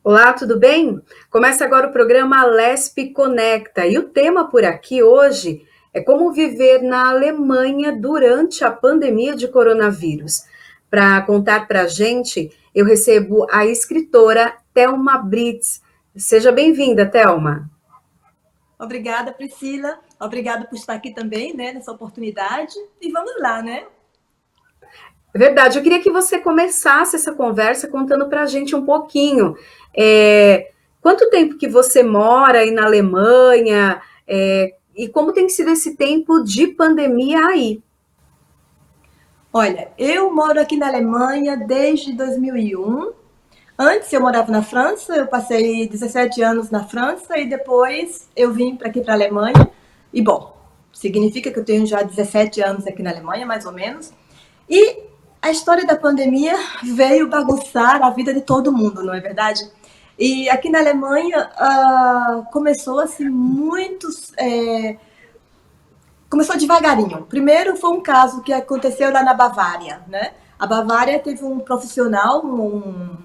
Olá, tudo bem? Começa agora o programa Lespe Conecta e o tema por aqui hoje é como viver na Alemanha durante a pandemia de coronavírus. Para contar para a gente, eu recebo a escritora Thelma Brits. Seja bem-vinda, Thelma. Obrigada, Priscila. Obrigada por estar aqui também, né, nessa oportunidade. E vamos lá, né? É verdade, eu queria que você começasse essa conversa contando para a gente um pouquinho. Quanto tempo que você mora aí na Alemanha? E como tem sido esse tempo de pandemia aí? Olha, eu moro aqui na Alemanha desde 2001. Antes eu morava na França, eu passei 17 anos na França e depois eu vim para aqui para a Alemanha. E bom, significa que eu tenho já 17 anos aqui na Alemanha, mais ou menos. E a história da pandemia veio bagunçar a vida de todo mundo, não é verdade? E aqui na Alemanha começou assim muitos começou devagarinho. Primeiro foi um caso que aconteceu lá na Bavária, né? A Bavária teve um profissional, um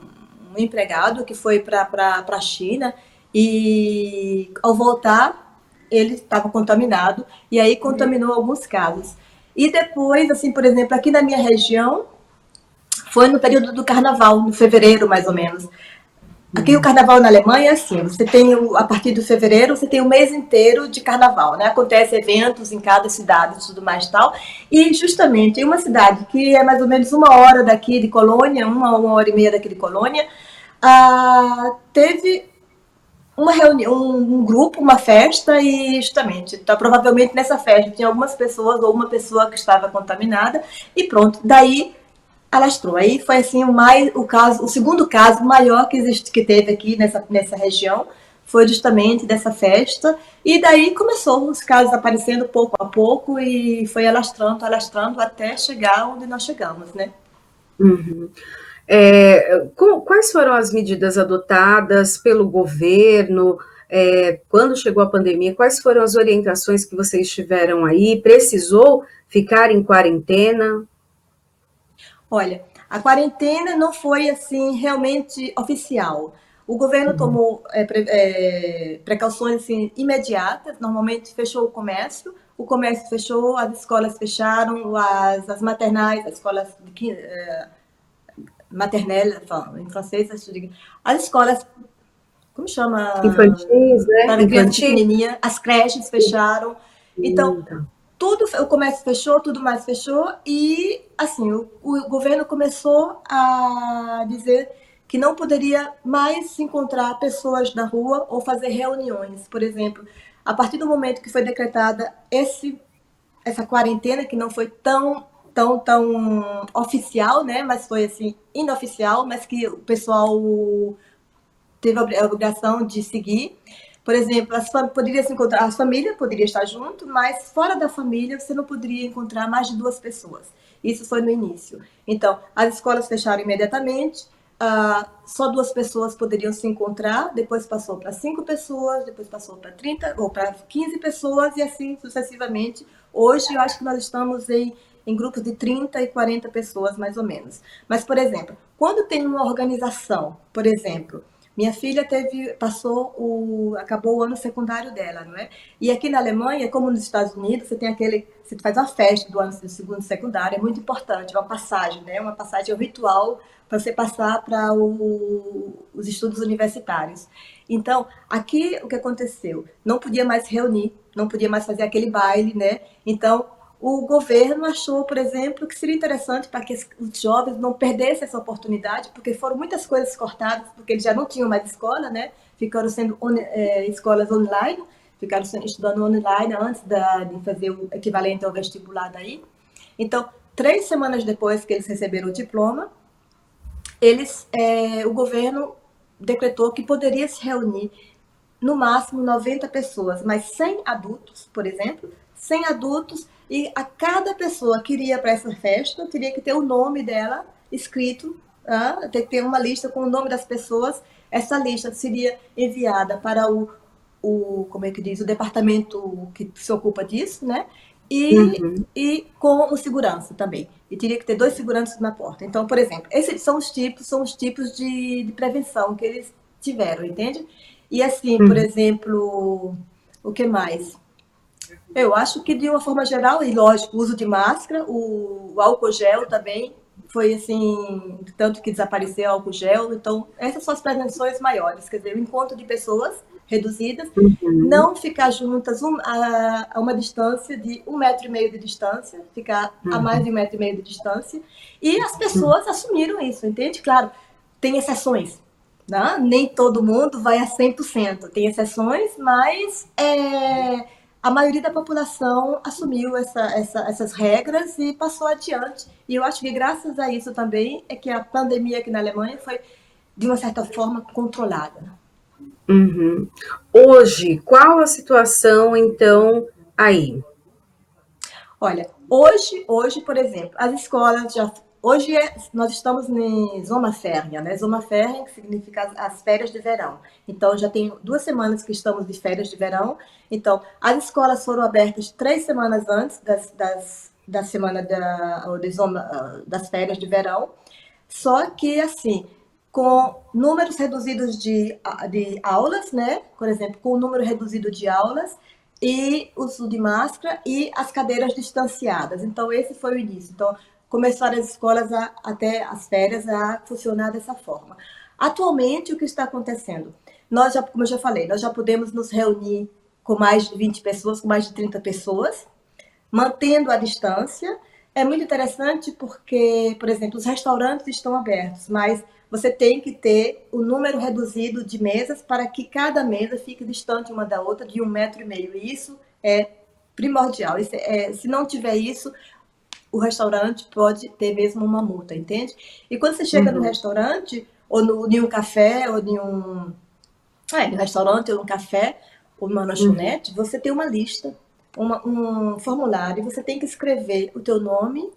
empregado que foi para a China e ao voltar ele estava contaminado e aí contaminou alguns casos. E depois, assim, por exemplo, aqui na minha região, foi no período do carnaval, no fevereiro mais ou menos. Aqui o carnaval na Alemanha é assim, você tem a partir de fevereiro, você tem o mês inteiro de carnaval, né? Acontece eventos em cada cidade e tudo mais e tal. E justamente em uma cidade que é mais ou menos 1 hora daqui de Colônia, uma hora e meia daqui de Colônia, teve uma reunião, um grupo, uma festa e justamente, então, provavelmente nessa festa tinha algumas pessoas ou uma pessoa que estava contaminada e pronto. Daí alastrou. Aí foi assim o segundo caso maior que existe, que teve aqui nessa região, foi justamente dessa festa. E daí começou os casos aparecendo pouco a pouco e foi alastrando, alastrando até chegar onde nós chegamos, né? Uhum. Quais foram as medidas adotadas pelo governo quando chegou a pandemia? Quais foram as orientações que vocês tiveram aí? Precisou ficar em quarentena? Olha, a quarentena não foi assim realmente oficial. O governo tomou precauções assim, imediatas. Normalmente fechou o comércio fechou, as escolas fecharam, as maternais, as escolas maternelle, em francês, as escolas, como chama, Infantis, né? para criança Infantil. pequenininha, as creches fecharam. Então, Tá. tudo, o comércio fechou, tudo mais fechou e assim o governo começou a dizer que não poderia mais se encontrar pessoas na rua ou fazer reuniões, por exemplo. A partir do momento que foi decretada essa quarentena, que não foi tão oficial, né, mas foi assim inoficial, mas que o pessoal teve a obrigação de seguir. Por exemplo, poderia se encontrar, a família poderia estar junto, mas fora da família você não poderia encontrar mais de 2 pessoas. Isso foi no início. Então, as escolas fecharam imediatamente, só 2 pessoas poderiam se encontrar, depois passou para 5 pessoas, depois passou para 30 ou para 15 pessoas e assim sucessivamente. Hoje eu acho que nós estamos em grupos de 30 e 40 pessoas, mais ou menos. Mas, por exemplo, quando tem uma organização, por exemplo, minha filha acabou o ano secundário dela, não é? E aqui na Alemanha, como nos Estados Unidos, você faz uma festa do segundo secundário, é muito importante, é uma passagem, né? Uma passagem, é um ritual para você passar para os estudos universitários. Então, aqui o que aconteceu? Não podia mais reunir, não podia mais fazer aquele baile, né? Então, o governo achou, por exemplo, que seria interessante para que os jovens não perdessem essa oportunidade, porque foram muitas coisas cortadas, porque eles já não tinham mais escola, né? Ficaram sendo escolas online, ficaram estudando online antes de fazer o equivalente ao vestibular daí. Então, 3 semanas depois que eles receberam o diploma, o governo decretou que poderia se reunir no máximo 90 pessoas, mas sem adultos, por exemplo, sem adultos, e a cada pessoa que iria para essa festa teria que ter o nome dela escrito, tem que ter uma lista com o nome das pessoas. Essa lista seria enviada para como é que diz, o departamento que se ocupa disso, né? Uhum. E com o segurança também. E teria que ter 2 seguranças na porta. Então, por exemplo, esses são os tipos de prevenção que eles tiveram, entende? E assim, por exemplo, o que mais? Eu acho que de uma forma geral, e lógico, o uso de máscara, o álcool gel também foi assim, tanto que desapareceu o álcool gel. Então, essas são as prevenções maiores, quer dizer, o encontro de pessoas reduzidas, Uhum. não ficar juntas a uma distância de 1,5 metro de distância, ficar a mais de 1,5 metro de distância, e as pessoas assumiram isso, entende? Claro, tem exceções, né? Nem todo mundo vai a 100%, tem exceções, mas a maioria da população assumiu essas regras e passou adiante. E eu acho que graças a isso também é que a pandemia aqui na Alemanha foi, de uma certa forma, controlada. Uhum. Hoje, qual a situação, então, aí? Olha, hoje, por exemplo, as escolas já. Hoje nós estamos em Sommerferien, né? Sommerferien, que significa as férias de verão. Então, já tem 2 semanas que estamos de férias de verão. Então, as escolas foram abertas 3 semanas antes da semana das férias de verão. Só que, assim, com números reduzidos de aulas, né? Por exemplo, com o número reduzido de aulas e uso de máscara e as cadeiras distanciadas. Então, esse foi o início. Então, começaram as escolas até as férias a funcionar dessa forma. Atualmente, o que está acontecendo? Nós já, como eu já falei, nós já podemos nos reunir com mais de 20 pessoas, com mais de 30 pessoas, mantendo a distância. É muito interessante porque, por exemplo, os restaurantes estão abertos, mas você tem que ter o número reduzido de mesas para que cada mesa fique distante uma da outra de 1,5 metro. E isso é primordial. Se não tiver isso, o restaurante pode ter mesmo uma multa, entende? E quando você chega no Uhum. restaurante, ou em um café, ou no restaurante, ou num café, ou numa Uhum. lanchonete, você tem uma lista, um formulário, você tem que escrever o teu nome,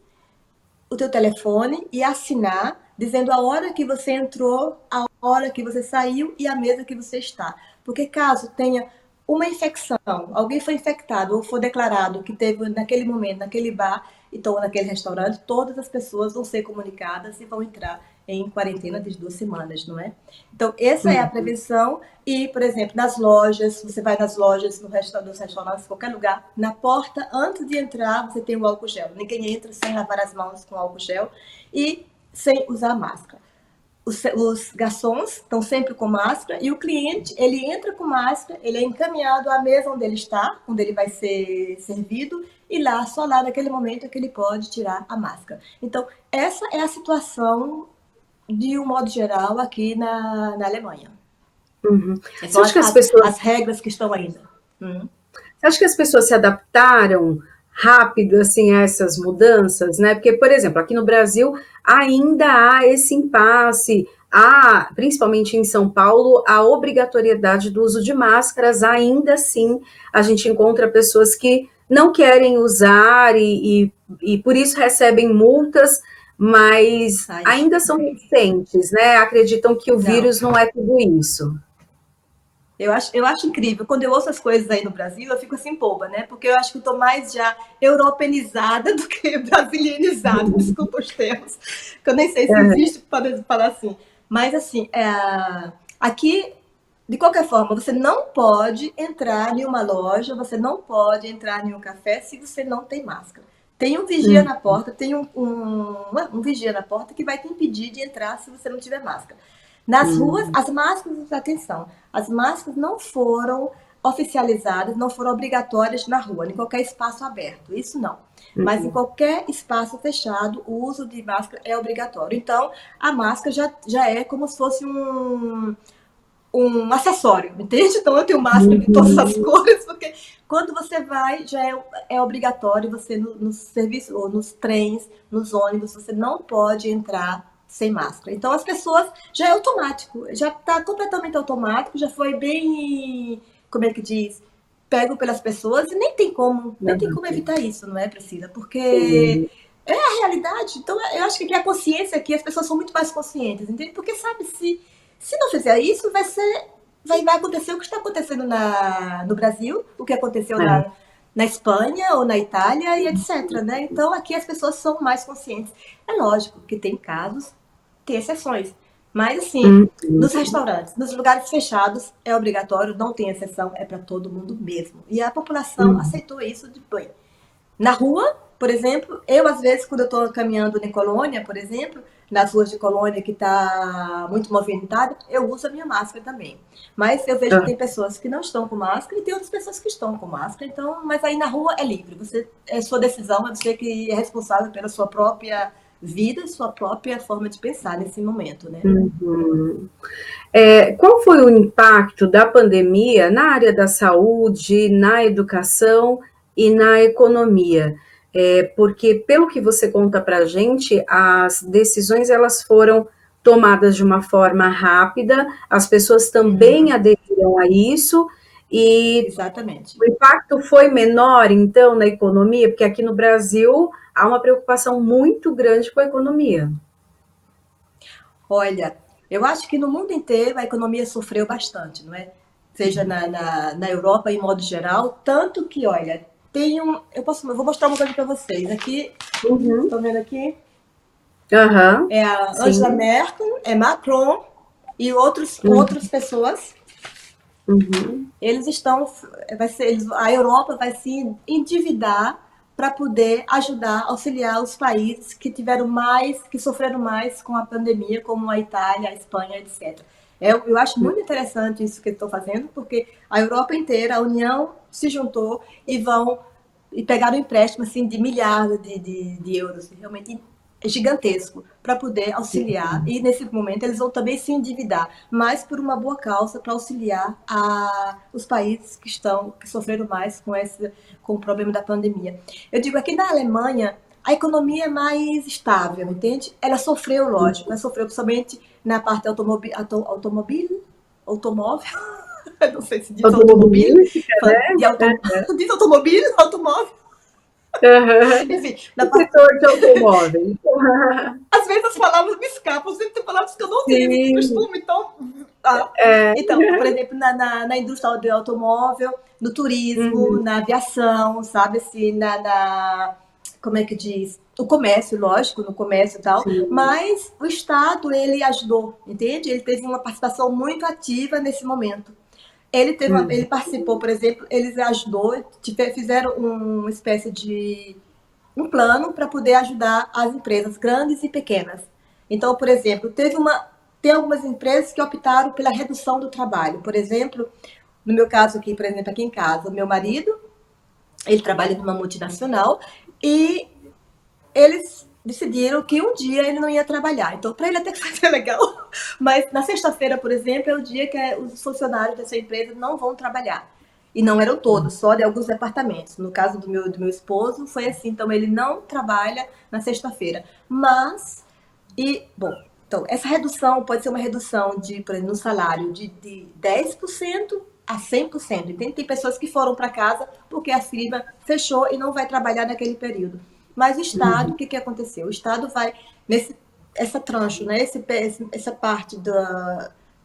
o teu telefone e assinar dizendo a hora que você entrou, a hora que você saiu e a mesa que você está. Porque caso tenha uma infecção, alguém foi infectado ou for declarado que teve naquele momento, naquele bar, então naquele restaurante, todas as pessoas vão ser comunicadas e vão entrar em quarentena de 2 semanas, não é? Então, essa é a Uhum. prevenção. E, por exemplo, nas lojas, você vai nas lojas, nos restaurantes, qualquer lugar, na porta, antes de entrar, você tem o álcool gel. Ninguém entra sem lavar as mãos com álcool gel e sem usar máscara. Os garçons estão sempre com máscara e o cliente, ele entra com máscara, ele é encaminhado à mesa onde ele está, onde ele vai ser servido, e lá, só lá naquele momento é que ele pode tirar a máscara. Então, essa é a situação, de um modo geral, aqui na Alemanha. Uhum. Você São acha as, que as as, pessoas as regras que estão ainda. Você acha que as pessoas se adaptaram rápido assim a essas mudanças, né? Porque, por exemplo, aqui no Brasil ainda há esse impasse, há, principalmente em São Paulo, a obrigatoriedade do uso de máscaras. Ainda assim, a gente encontra pessoas que não querem usar e por isso recebem multas, mas Ai, ainda são recentes, né? Acreditam que o não. vírus não é tudo isso. Eu acho incrível. Quando eu ouço as coisas aí no Brasil, eu fico assim boba, né? Porque eu acho que eu tô mais já europenizada do que brasilianizada. Desculpa os termos, que eu nem sei se existe para falar assim. Mas assim, aqui, de qualquer forma, você não pode entrar em uma loja, você não pode entrar em um café se você não tem máscara. Tem um vigia Hum, na porta, tem um vigia na porta que vai te impedir de entrar se você não tiver máscara. Nas ruas, hum, as máscaras, atenção, as máscaras não foram oficializadas, não foram obrigatórias na rua, em qualquer espaço aberto, isso não. Mas em hum, qualquer espaço fechado, o uso de máscara é obrigatório. Então, a máscara já é como se fosse um acessório, entende? Então, eu tenho máscara de todas as uhum. cores, porque quando você vai, já é obrigatório você, nos serviços, ou nos trens, nos ônibus, você não pode entrar sem máscara. Então, as pessoas, já é automático, já está completamente automático, já foi bem, como é que diz, pego pelas pessoas, e nem tem como evitar isso, não é, Priscila? Porque Sim. é a realidade. Então, eu acho que aqui a consciência aqui, as pessoas são muito mais conscientes, entende? Porque sabe, se não fizer isso, vai acontecer o que está acontecendo no Brasil, o que aconteceu É. na Espanha ou na Itália e etc, né? Então, aqui as pessoas são mais conscientes. É lógico que tem casos, tem exceções, Mas, assim, Uhum. nos restaurantes, nos lugares fechados, é obrigatório, não tem exceção, é para todo mundo mesmo. E a população Uhum. aceitou isso de bem. Na rua, por exemplo, eu às vezes quando eu estou caminhando em Colônia, por exemplo, nas ruas de Colônia que está muito movimentada, eu uso a minha máscara também. Mas eu vejo que tem pessoas que não estão com máscara e tem outras pessoas que estão com máscara. Então, mas aí na rua é livre. Você é sua decisão, é você que é responsável pela sua própria vida, sua própria forma de pensar nesse momento, né? Uhum. Qual foi o impacto da pandemia na área da saúde, na educação e na economia? Porque, pelo que você conta para a gente, as decisões elas foram tomadas de uma forma rápida, as pessoas também aderiram a isso, e Exatamente. o impacto foi menor, então, na economia, porque aqui no Brasil há uma preocupação muito grande com a economia. Olha, eu acho que no mundo inteiro a economia sofreu bastante, não é? Seja na Europa em modo geral, tanto que, olha, eu vou mostrar uma coisa para vocês. Aqui, Uhum. estão vendo aqui? Aham, É a Angela sim. Merkel, é Macron e outras Uhum. pessoas. Uhum. Eles estão, a Europa vai se endividar para poder ajudar, auxiliar os países que tiveram mais, que sofreram mais com a pandemia, como a Itália, a Espanha, etc. Eu acho muito interessante isso que eles estão fazendo, porque a Europa inteira, a União se juntou e pegaram um empréstimo assim, de milhares de euros, realmente gigantesco, para poder auxiliar. E nesse momento eles vão também se endividar, mas por uma boa causa, para auxiliar os países que sofreram mais com o problema da pandemia. Eu digo, aqui na Alemanha, a economia é mais estável, entende? Ela sofreu, lógico, ela sofreu principalmente na parte automóvel, não sei se diz automóvel, Automobilística, né? diz automóvel, Aham. enfim, na O parte. setor de automóveis. Às vezes as palavras me escapam, sempre tem palavras que eu não tenho esse Sim. costume, então. Então, por exemplo, na indústria do automóvel, no turismo, Uhum. na aviação, sabe assim, como é que diz? O comércio, lógico, no comércio e tal, Sim. mas o Estado, ele ajudou, entende? Ele teve uma participação muito ativa nesse momento. Ele Uhum. participou, por exemplo, eles ajudou, fizeram uma espécie de um plano para poder ajudar as empresas grandes e pequenas. Então, por exemplo, tem algumas empresas que optaram pela redução do trabalho. Por exemplo, no meu caso aqui, por exemplo, aqui em casa, o meu marido, ele trabalha numa multinacional e eles decidiram que um dia ele não ia trabalhar. Então, para ele até que foi legal. Mas na sexta-feira, por exemplo, é o dia que os funcionários dessa empresa não vão trabalhar. E não eram todos, só de alguns departamentos. No caso do meu esposo, foi assim. Então, ele não trabalha na sexta-feira. Bom, então, essa redução pode ser uma redução por exemplo, no salário de 10% a 100%. Entende? Tem pessoas que foram para casa porque a firma fechou e não vai trabalhar naquele período. Mas o Estado, o que aconteceu? O Estado vai, essa tranche, né, essa parte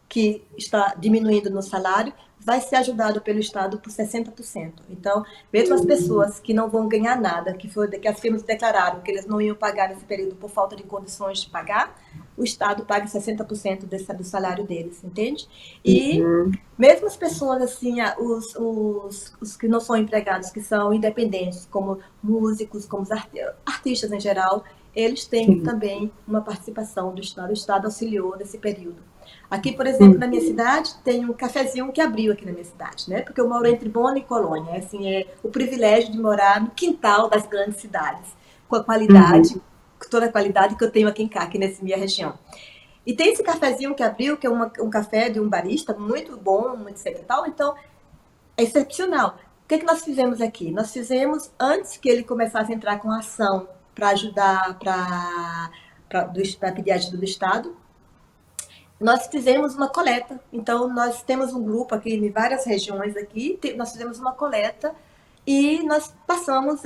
que está diminuindo no salário, vai ser ajudado pelo Estado por 60%. Então, mesmo as pessoas que não vão ganhar nada, que as firmas declararam que eles não iam pagar nesse período por falta de condições de pagar, o Estado paga 60% do salário deles, entende? E Uhum. mesmo as pessoas, assim, os que não são empregados, que são independentes, como músicos, como os artistas em geral, eles têm Sim. também uma participação do Estado. O Estado auxiliou nesse período. Aqui, por exemplo, na minha Uhum. cidade, tem um cafezinho que abriu aqui na minha cidade, né? Porque eu moro entre Bona e Colônia. Assim, é o privilégio de morar no quintal das grandes cidades, com a qualidade, Uhum. toda a qualidade que eu tenho aqui nessa minha região. E tem esse cafezinho que abriu, que é um café de um barista muito bom, muito etc e tal. Então, é excepcional. O que nós fizemos aqui? Nós fizemos, antes que ele começasse a entrar com ação para ajudar, para pedir ajuda do Estado, nós fizemos uma coleta. Então, nós temos um grupo aqui em várias regiões aqui, nós fizemos uma coleta e nós passamos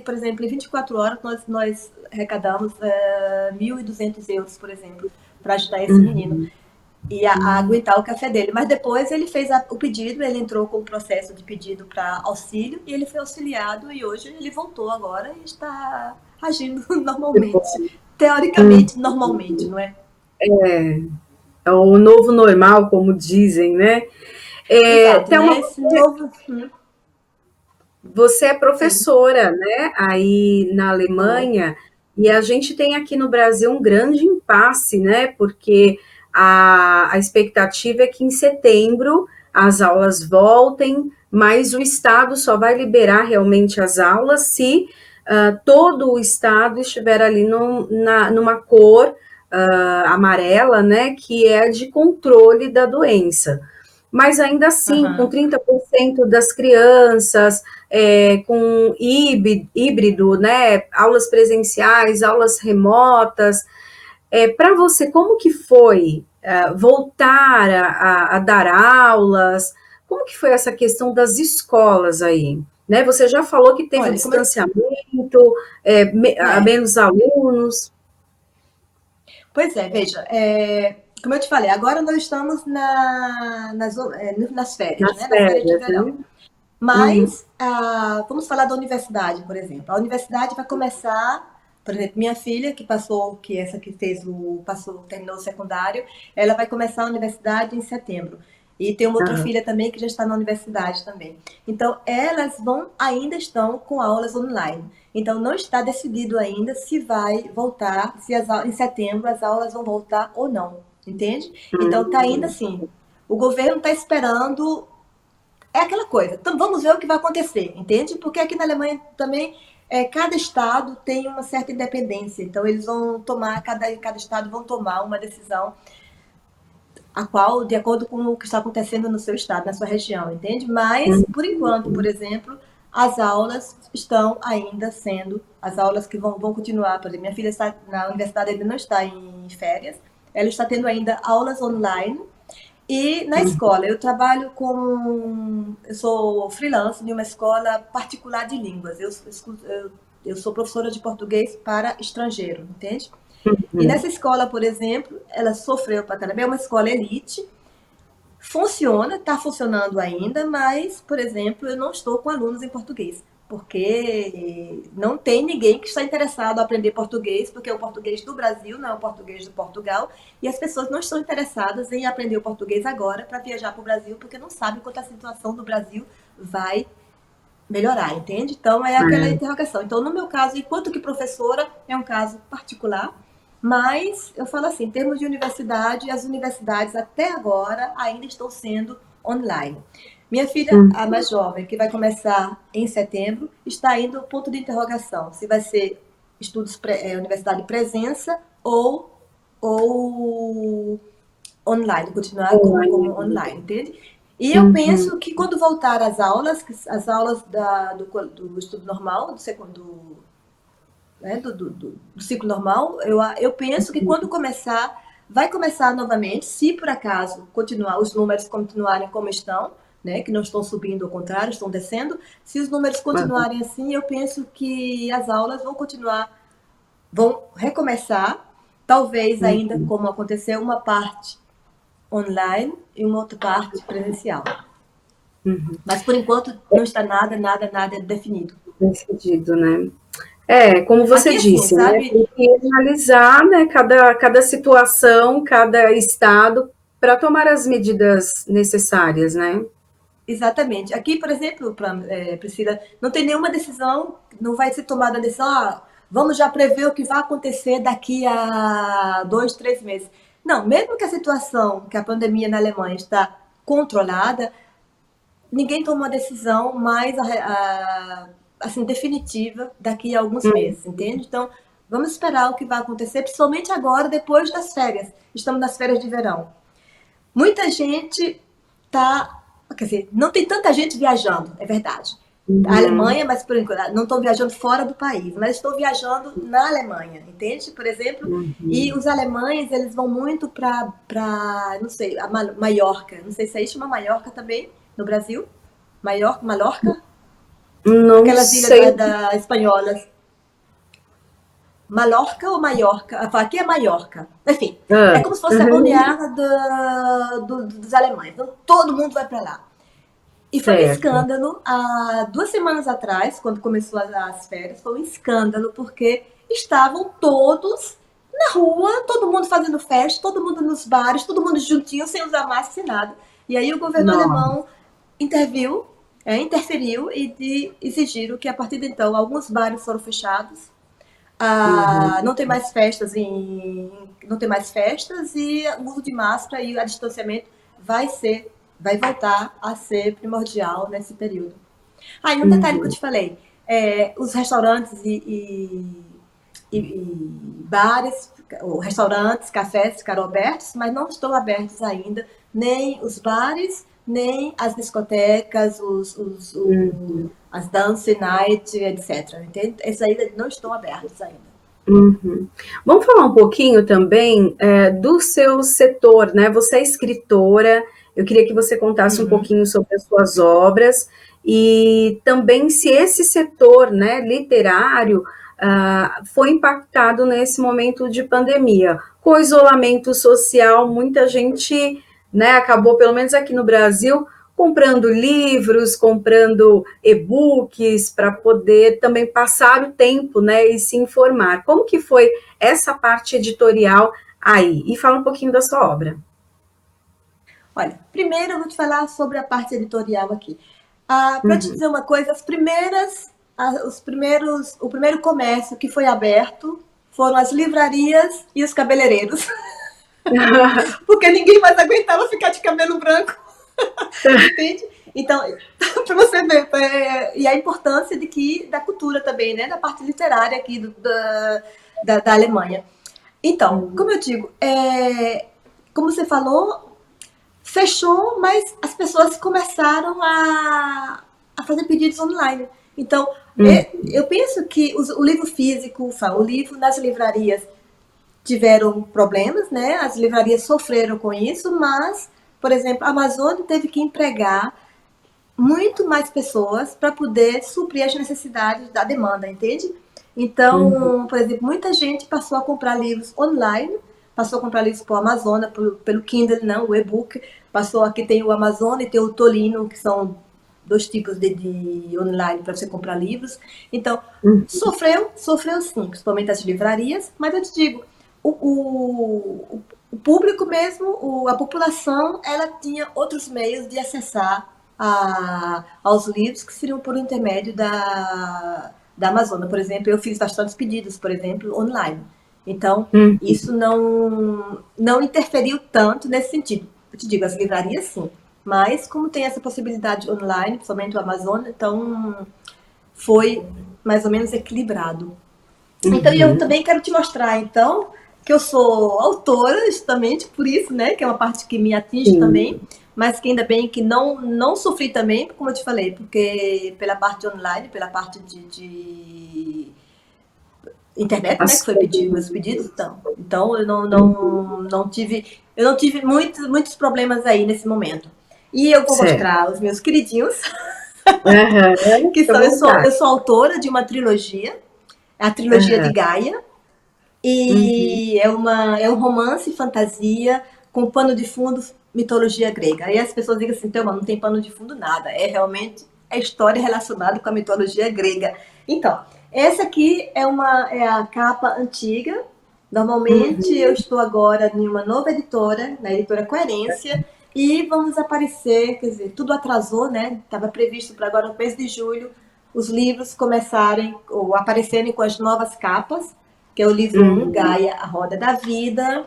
por exemplo, em 24 horas nós arrecadamos 1.200 euros, por exemplo, para ajudar esse menino Uhum. e a aguentar o café dele. Mas depois ele fez o pedido, ele entrou com o processo de pedido para auxílio e ele foi auxiliado e hoje ele voltou agora e está agindo Que bom. normalmente. Teoricamente, normalmente, não é? É. É o novo normal, como dizem, né? Exato, Thelma, né? Esse novo. você é Sim, professora, né, aí na tô. Alemanha, e a gente tem aqui no Brasil um grande impasse, né, porque a expectativa é que em setembro as aulas voltem, mas o Estado só vai liberar realmente as aulas se todo o Estado estiver ali numa cor amarela, né, que é de controle da doença. Mas ainda assim, com Aham. 30% das crianças, com híbrido, né, aulas presenciais, aulas remotas, para você, como que foi voltar a dar aulas? Como que foi essa questão das escolas aí? Né, você já falou que teve o Olha, como eu, distanciamento, é, menos alunos. pois é, veja, como eu te falei, agora nós estamos nas férias, Nas né? Nas férias de férias, né? verão. Uhum. Mas, vamos falar da universidade, por exemplo. A universidade vai começar, por exemplo, minha filha, que essa que terminou o secundário, ela vai começar a universidade em setembro. E tem uma outra Aham. filha também que já está na universidade também. Então, ainda estão com aulas online. Então, não está decidido ainda se vai voltar, em setembro as aulas vão voltar ou não, entende? Então, está ainda assim. O governo está esperando, é aquela coisa. Então, vamos ver o que vai acontecer, entende? Porque aqui na Alemanha também cada estado tem uma certa independência. Então, eles vão tomar, cada estado vão tomar uma decisão a qual, de acordo com o que está acontecendo no seu estado, na sua região, entende? Mas, por enquanto, por exemplo, as aulas estão ainda sendo, as aulas que vão continuar, por exemplo, minha filha está na universidade, ainda não está em férias, ela está tendo ainda aulas online. E na escola, eu sou freelance de uma escola particular de línguas. Eu sou professora de português para estrangeiro, entende? E nessa escola, por exemplo, ela sofreu para caramba. É uma escola elite, funciona, está funcionando ainda, mas, por exemplo, eu não estou com alunos em português, porque não tem ninguém que está interessado em aprender português, porque é o português do Brasil, não é o português do Portugal, e as pessoas não estão interessadas em aprender o português agora para viajar para o Brasil, porque não sabem quanto a situação do Brasil vai melhorar, entende? Então é aquela interrogação. Então, no meu caso, enquanto que professora, é um caso particular, mas eu falo assim, em termos de universidade, as universidades até agora ainda estão sendo online. Minha filha, a mais jovem, que vai começar em setembro, está indo ponto de interrogação, se vai ser universidade presença ou online, continuar como Online. online, entende? E eu Uhum. penso que quando voltar às aulas, as aulas do estudo normal, do segundo, né, do ciclo normal, eu penso que quando começar, vai começar novamente, se por acaso continuar, os números continuarem como estão, né, que não estão subindo, ao contrário, estão descendo, se os números Aham. continuarem assim, eu penso que as aulas vão recomeçar, talvez ainda como aconteceu, uma parte online e uma outra parte presencial. Mas por enquanto não está nada definido. Decidido, né? Como você Aqui assim, disse, né? sabe? Tem que analisar, né, cada situação, cada estado, para tomar as medidas necessárias, né? Exatamente. Aqui, por exemplo, Priscila, não tem nenhuma decisão, não vai ser tomada a decisão, vamos já prever o que vai acontecer daqui a 2, 3 meses. Não, mesmo que a situação, que a pandemia na Alemanha está controlada, ninguém toma uma decisão mais assim, definitiva daqui a alguns meses, entende? Então, vamos esperar o que vai acontecer, principalmente agora, depois das férias. Estamos nas férias de verão. Muita gente tá, quer dizer, não tem tanta gente viajando, é verdade. A Uhum. Alemanha, mas por enquanto, não estou viajando fora do país, mas estou viajando na Alemanha, entende? Por exemplo, e Uhum. os alemães, eles vão muito não sei, a Maiorca, não sei se aí chama Maiorca também, no Brasil. Maiorca, Não aquelas ilhas sei. espanholas. Mallorca ou Maiorca? Aqui é Maiorca. Enfim, é Ah, como se fosse a uhum. balneária dos alemães. Então, todo mundo vai para lá. E foi um Certo. escândalo há 2 semanas atrás, quando começou as férias, foi um escândalo porque estavam todos na rua, todo mundo fazendo festa, todo mundo nos bares, todo mundo juntinho, sem usar máscara, sem nada. E aí o governo Não. alemão interferiu e exigiram que a partir de então alguns bares foram fechados. Uhum. Não tem mais festas e o uso de máscara e o distanciamento vai voltar a ser primordial nesse período. Ah, e um detalhe que eu Uhum. te falei, os restaurantes e bares, ou restaurantes, cafés ficaram abertos, mas não estão abertos ainda nem os bares, nem as discotecas, Uhum. as dance night, etc. Entende? Esses ainda não estão abertos ainda. Uhum. Vamos falar um pouquinho também do seu setor, né? Você é escritora, eu queria que você contasse um Uhum. pouquinho sobre as suas obras e também se esse setor, né, literário, foi impactado nesse momento de pandemia. Com o isolamento social, muita gente, né, acabou, pelo menos aqui no Brasil, comprando livros, comprando e-books para poder também passar o tempo, né, e se informar. Como que foi essa parte editorial aí? E fala um pouquinho da sua obra. Olha, primeiro eu vou te falar sobre a parte editorial aqui. Para te Uhum. dizer uma coisa, o primeiro comércio que foi aberto foram as livrarias e os cabeleireiros, porque ninguém mais aguentava ficar de cabelo branco, entende? Então, para você ver, e a importância da cultura também, né, da parte literária aqui da Alemanha. Então, Uhum. como eu digo, como você falou, fechou, mas as pessoas começaram a fazer pedidos online. Então, Uhum. eu penso que o livro físico, o livro nas livrarias tiveram problemas, né? As livrarias sofreram com isso, mas, por exemplo, a Amazon teve que empregar muito mais pessoas para poder suprir as necessidades da demanda, entende? Uhum. Então, por exemplo, muita gente passou a comprar livros online, passou a comprar livros por Amazon, pelo Kindle, não, o e-book, passou aqui tem o Amazon e tem o Tolino, que são dois tipos de online para você comprar livros. Então, Uhum. sofreu sim, principalmente as livrarias, mas eu te digo, o público mesmo, a população, ela tinha outros meios de acessar aos livros que seriam por intermédio da Amazônia. Por exemplo, eu fiz bastantes pedidos, por exemplo, online. Então, Uhum. isso não interferiu tanto nesse sentido. Eu te digo, as livrarias sim. Mas, como tem essa possibilidade online, principalmente o Amazon, então foi mais ou menos equilibrado. Então, eu Uhum. também quero te mostrar, então, que eu sou autora, justamente por isso, né? Que é uma parte que me atinge também, Sim. mas que ainda bem que não sofri também, como eu te falei, porque pela parte online, pela parte de internet, né? Que As foi pedir meus pedidos, coisas. então Uhum. eu não tive muitos problemas aí nesse momento. E eu vou Certo. mostrar os meus queridinhos, Aham. que Fica à são, vontade. eu sou autora de uma trilogia, a trilogia de Aham. Gaia, Uhum. e é um romance fantasia com pano de fundo mitologia grega. Aí as pessoas dizem assim, então, não tem pano de fundo nada. É realmente a história relacionada com a mitologia grega. Então, essa aqui é a capa antiga. Normalmente eu Uhum. estou agora em uma nova editora, na editora Coerência, e vamos aparecer, quer dizer, tudo atrasou, né? Estava previsto para agora no mês de julho os livros começarem ou aparecerem com as novas capas, que é o livro um Uhum. Gaia, a Roda da Vida,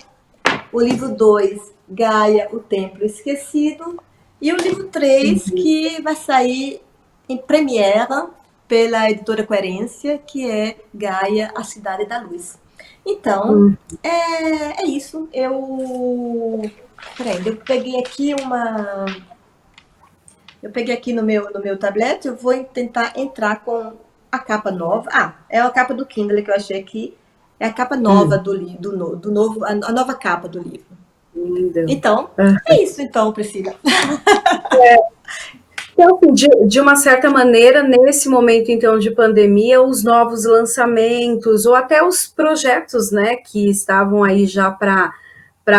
o livro 2 Gaia, o Templo Esquecido, e o livro 3 Uhum. que vai sair em premiere pela editora Coerência, que é Gaia, a Cidade da Luz. Então, Uhum. é isso. Peraí, eu peguei aqui no meu tablet, eu vou tentar entrar com a capa nova. É a capa do Kindle que eu achei aqui. É a capa nova Hum. do novo, a nova capa do livro. Lindo. Então, Aham. é isso então, Priscila. Então, assim, de uma certa maneira, nesse momento, então, de pandemia, os novos lançamentos, ou até os projetos, né, que estavam aí já para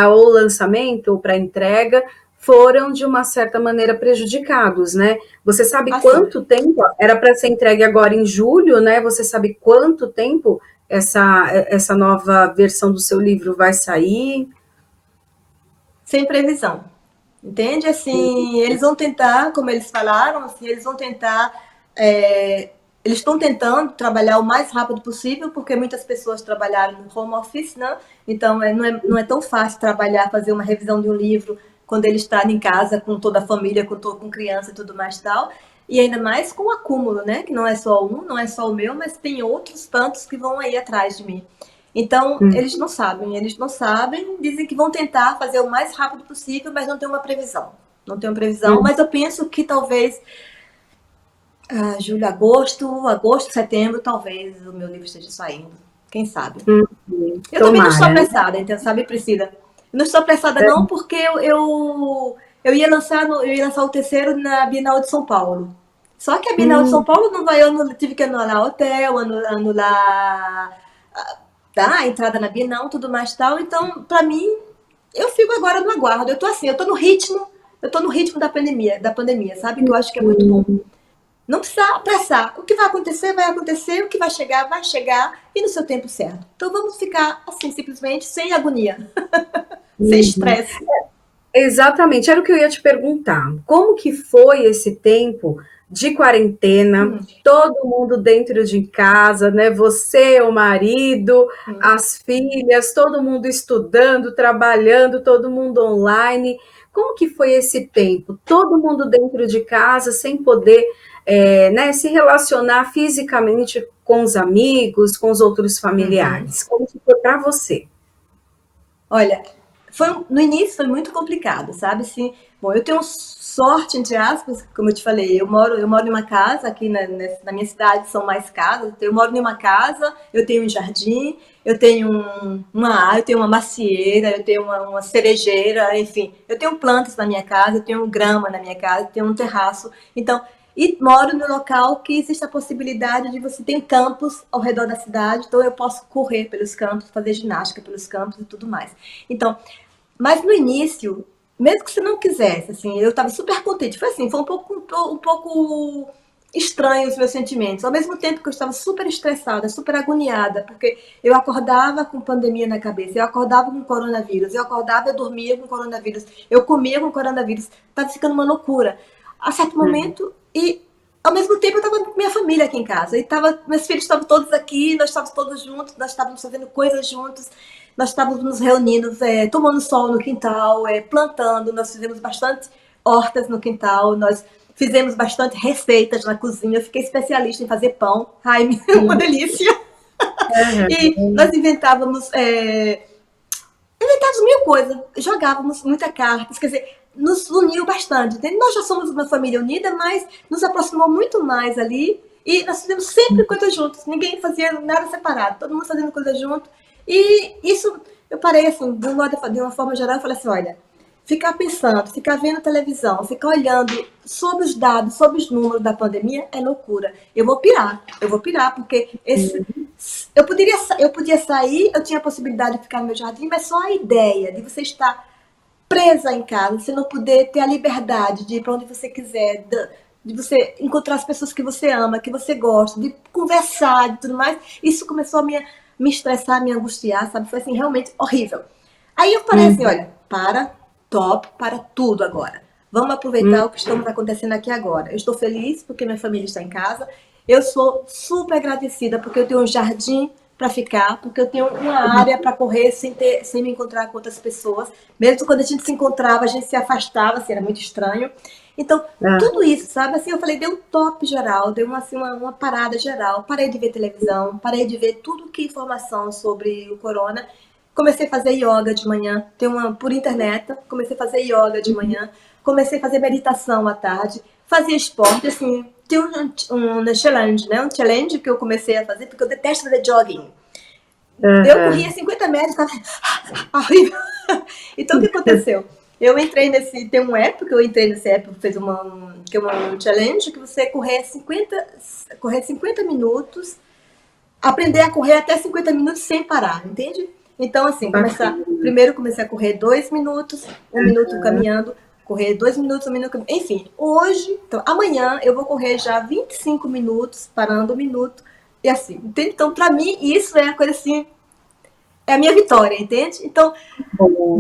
o lançamento ou para entrega, foram, de uma certa maneira, prejudicados, né? Você sabe Assim, quanto tempo era para ser entregue agora em julho, né? Você sabe quanto tempo essa nova versão do seu livro vai sair? Sem previsão. Entende? Assim, eles vão tentar, como eles falaram, assim, eles vão tentar. Eles estão tentando trabalhar o mais rápido possível, porque muitas pessoas trabalharam no home office, né? Então não é tão fácil trabalhar, fazer uma revisão de um livro quando ele está em casa com toda a família, com criança e tudo mais tal. E ainda mais com o acúmulo, né? Que não é só um, não é só o meu, mas tem outros tantos que vão aí atrás de mim. Então, eles não sabem, dizem que vão tentar fazer o mais rápido possível, mas não tem uma previsão. Não tem uma previsão, mas eu penso que talvez julho, agosto, setembro, talvez o meu livro esteja saindo. Quem sabe? Eu também não estou Tomara. apressada, então, sabe, Priscila? Eu não estou apressada não, porque eu ia lançar o terceiro na Bienal de São Paulo. Só que a Bienal de São Paulo não vai, eu tive que anular hotel, anular a entrada na Bienal, tudo mais tal. Então, para mim, eu fico agora no aguardo. Eu tô assim, eu tô no ritmo da pandemia, sabe? Que eu acho que é muito bom. Não precisa apressar. O que vai acontecer, vai acontecer. O que vai chegar, e no seu tempo certo. Então vamos ficar assim, simplesmente, sem agonia. Sem estresse. Exatamente, era o que eu ia te perguntar. Como que foi esse tempo de quarentena? Todo mundo dentro de casa, né? Você, o marido, as filhas, todo mundo estudando, trabalhando, todo mundo online. Como que foi esse tempo? Todo mundo dentro de casa, sem poder, né, se relacionar fisicamente com os amigos, com os outros familiares. Como que foi para você? Olha, no início foi muito complicado, sabe? Assim, bom, eu tenho sorte, entre aspas, como eu te falei, eu moro em uma casa, aqui na minha cidade são mais casas, então eu moro em uma casa, eu tenho um jardim, eu tenho eu tenho uma macieira, eu tenho uma cerejeira, enfim, eu tenho plantas na minha casa, eu tenho grama na minha casa, eu tenho um terraço, então, e moro no local que existe a possibilidade de você ter campos ao redor da cidade, então eu posso correr pelos campos, fazer ginástica pelos campos e tudo mais. Então, mas no início, mesmo que você não quisesse, assim, eu estava super contente. Foi assim, foi um pouco estranho os meus sentimentos. Ao mesmo tempo que eu estava super estressada, super agoniada, porque eu acordava com pandemia na cabeça, eu acordava com coronavírus, eu acordava e dormia com coronavírus, eu comia com coronavírus. Estava ficando uma loucura. A certo momento, e ao mesmo tempo eu estava com minha família aqui em casa. Meus filhos estavam todos aqui, nós estávamos todos juntos, nós estávamos fazendo coisas juntos. Nós estávamos nos reunindo, tomando sol no quintal, plantando. Nós fizemos bastante hortas no quintal, nós fizemos bastante receitas na cozinha. Eu fiquei especialista em fazer pão. Ai, uma delícia! E nós inventávamos mil coisas, jogávamos muita cartas, quer dizer, nos uniu bastante. Entende? Nós já somos uma família unida, mas nos aproximou muito mais ali. E nós fizemos sempre coisas juntos, ninguém fazia nada separado, todo mundo fazendo coisa junto. E isso, eu parei assim, de uma forma geral, eu falei assim, olha, ficar pensando, ficar vendo televisão, ficar olhando sobre os dados, sobre os números da pandemia é loucura. Eu vou pirar, porque eu podia sair, eu tinha a possibilidade de ficar no meu jardim, mas só a ideia de você estar presa em casa, você não poder ter a liberdade de ir para onde você quiser, de você encontrar as pessoas que você ama, que você gosta, de conversar, de tudo mais, isso começou a me estressar, me angustiar, sabe? Foi assim, realmente horrível. Aí eu parei assim, olha, para tudo agora. Vamos aproveitar o que estamos acontecendo aqui agora. Eu estou feliz porque minha família está em casa. Eu sou super agradecida porque eu tenho um jardim para ficar, porque eu tenho uma área para correr sem me encontrar com outras pessoas. Mesmo quando a gente se encontrava, a gente se afastava, assim, era muito estranho. Então, tudo isso, sabe? Assim, eu falei, deu um top geral, deu uma parada geral. Parei de ver televisão, parei de ver tudo que informação sobre o corona. Comecei a fazer yoga de manhã, por internet, comecei a fazer yoga de manhã, comecei a fazer meditação à tarde, fazia esporte, assim, tem um challenge, né? Um challenge que eu comecei a fazer, porque eu detesto fazer jogging. Eu corria 50 metros, tava horrível. Então, o que aconteceu? Eu entrei tem um app, que eu entrei nesse app, fez que é um challenge, que você correr 50 minutos, aprender a correr até 50 minutos sem parar, entende? Então, assim, primeiro comecei a correr 2 minutos, 1 minuto caminhando, correr 2 minutos, 1 minuto caminhando. Enfim, amanhã eu vou correr já 25 minutos, parando 1 minuto, E assim, entende? Então, para mim, isso é a coisa assim, é a minha vitória, entende? Então,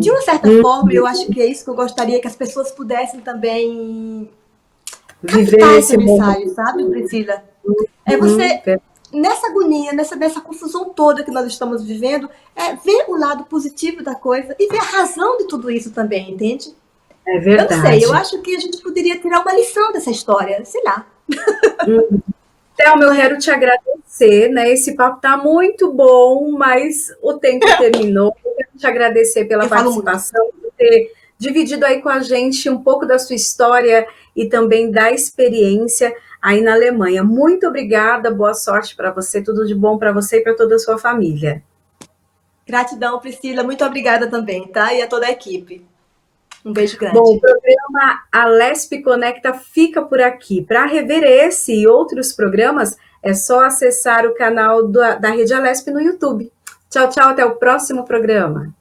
de uma certa forma, eu acho que é isso que eu gostaria que as pessoas pudessem também Viver captar essa esse mensagem, momento. sabe, Priscila? É você, É nessa agonia, nessa confusão toda que nós estamos vivendo, ver o lado positivo da coisa e ver a razão de tudo isso também, entende? é Eu não sei, eu verdade. acho que a gente poderia tirar uma lição dessa história, sei lá. Thelma, eu quero te agradecer, né? Esse papo está muito bom, mas o tempo terminou. Eu quero te agradecer pela Eu falo muito. participação, por ter dividido aí com a gente um pouco da sua história e também da experiência aí na Alemanha. Muito obrigada, boa sorte para você, tudo de bom para você e para toda a sua família. Gratidão, Priscila, muito obrigada também, tá? E a toda a equipe. Um beijo Bom, o grande. programa Alesp Conecta fica por aqui. Para rever esse e outros programas, é só acessar o canal da Rede Alesp no YouTube. Tchau, tchau, até o próximo programa.